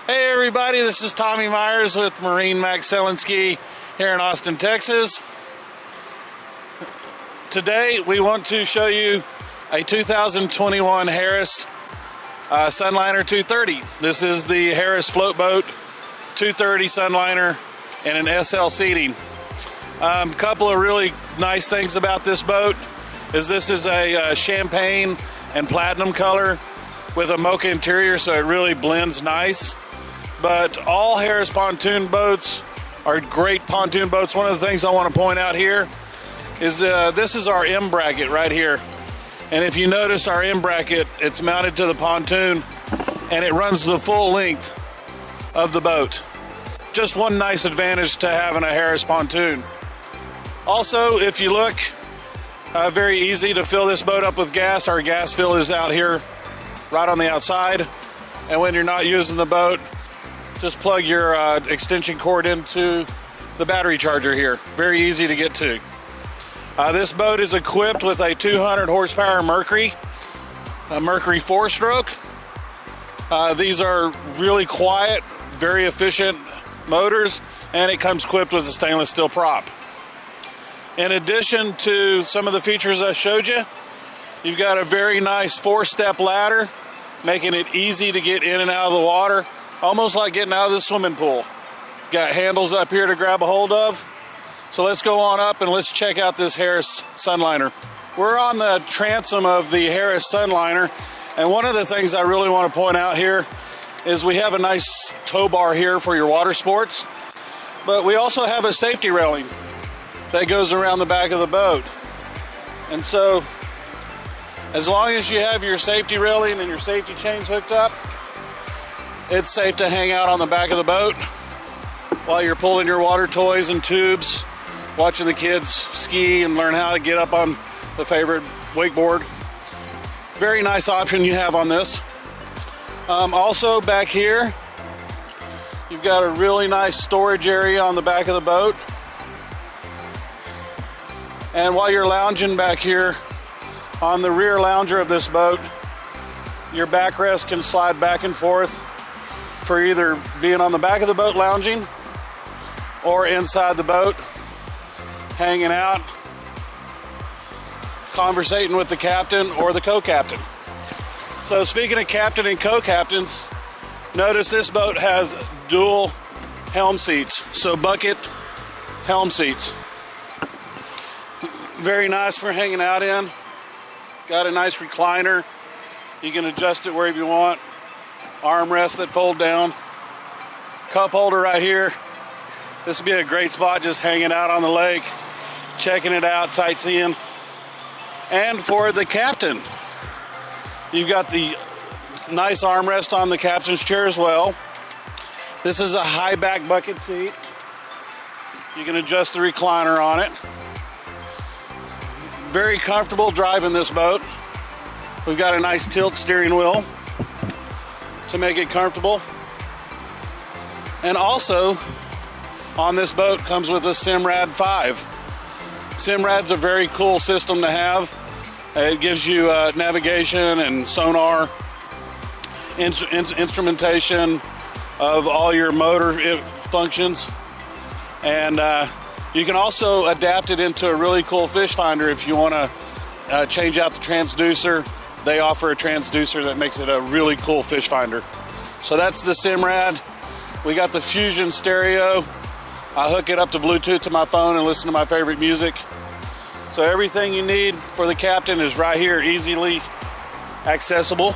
Hey everybody, this is Tommy Myers with Marine Max Sail and Ski here in Austin, Texas. Today we want to show you a 2021 Harris Sunliner 230. This is the Harris Float Boat 230 Sunliner in an SL seating. A couple of really nice things about this boat is this is a champagne and platinum color with a mocha interior, so it really blends nice. But all Harris pontoon boats are great pontoon boats. One of the things I want to point out here is this is our M bracket right here. And if you notice our M bracket, it's mounted to the pontoon and it runs the full length of the boat. Just one nice advantage to having a Harris pontoon. Also, if you look, very easy to fill this boat up with gas. Our gas fill is out here right on the outside. And when you're not using the boat, just plug your extension cord into the battery charger here. Very easy to get to. This boat is equipped with a 200 horsepower Mercury, a Mercury 4-stroke. These are really quiet, very efficient motors, and it comes equipped with a stainless steel prop. In addition to some of the features I showed you, you've got a very nice 4-step ladder, making it easy to get in and out of the water. Almost like getting out of the swimming pool. Got handles up here to grab a hold of. So let's go on up and let's check out this Harris Sunliner. We're on the transom of the Harris Sunliner, and one of the things I really want to point out here is we have a nice tow bar here for your water sports, but we also have a safety railing that goes around the back of the boat. And so as long as you have your safety railing and your safety chains hooked up, it's safe to hang out on the back of the boat while you're pulling your water toys and tubes, watching the kids ski and learn how to get up on the favorite wakeboard. Very nice option you have on this. Also back here, you've got a really nice storage area on the back of the boat. And while you're lounging back here on the rear lounger of this boat, your backrest can slide back and forth for either being on the back of the boat lounging or inside the boat hanging out, conversating with the captain or the co-captain. So speaking of captain and co-captains, notice this boat has dual helm seats, so bucket helm seats. Very nice for hanging out in. Got a nice recliner. You can adjust it wherever you want. Armrests that fold down. Cup holder right here. This would be a great spot just hanging out on the lake, checking it out, sightseeing. And for the captain, you've got the nice armrest on the captain's chair as well. This is a high back bucket seat. You can adjust the recliner on it. Very comfortable driving this boat. We've got a nice tilt steering wheel to make it comfortable. And also on this boat comes with a Simrad 5. Simrad's a very cool system to have. It gives you navigation and sonar, instrumentation of all your motor functions. And you can also adapt it into a really cool fish finder if you want to change out the transducer. They offer a transducer that makes it a really cool fish finder. So that's the Simrad. We got the Fusion stereo. I hook it up to Bluetooth to my phone and listen to my favorite music. So everything you need for the captain is right here, easily accessible.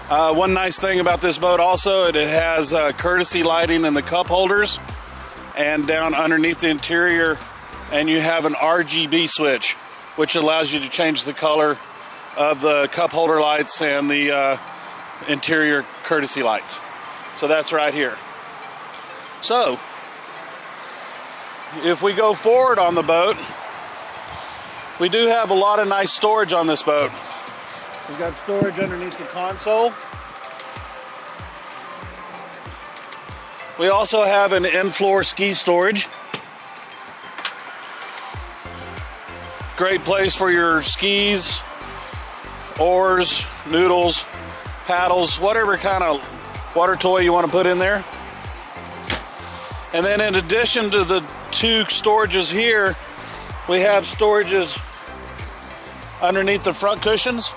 One nice thing about this boat also, it has courtesy lighting in the cup holders and down underneath the interior, and you have an RGB switch, which allows you to change the color of the cup holder lights and the interior courtesy lights. So that's right here. So if we go forward on the boat, we do have a lot of nice storage on this boat. We've got storage underneath the console. We also have an in-floor ski storage. Great place for your skis, oars, noodles, paddles, whatever kind of water toy you want to put in there. And then in addition to the 2 storages here, we have storages underneath the front cushions.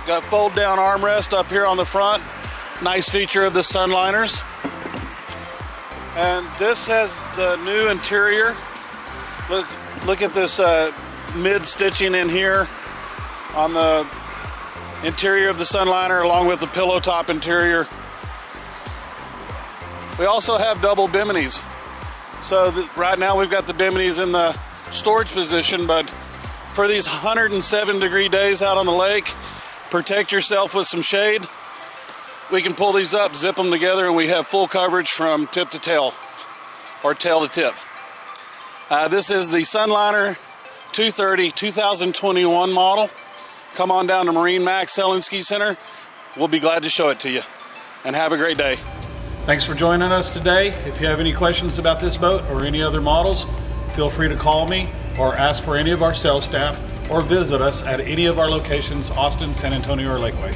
Got fold down armrest up here on the front. Nice feature of the Sunliners. And this has the new interior. Look at this mid stitching in here on the interior of the Sunliner, along with the pillow top interior. We also have double biminis. So right now we've got the biminis in the storage position, but for these 107-degree days out on the lake, protect yourself with some shade. We can pull these up, zip them together, and we have full coverage from tip to tail, or tail to tip. This is the Sunliner 230 2021 model. Come on down to Marine Max Sail and Ski Center. We'll be glad to show it to you. And have a great day. Thanks for joining us today. If you have any questions about this boat or any other models, feel free to call me or ask for any of our sales staff, or visit us at any of our locations, Austin, San Antonio, or Lakeway.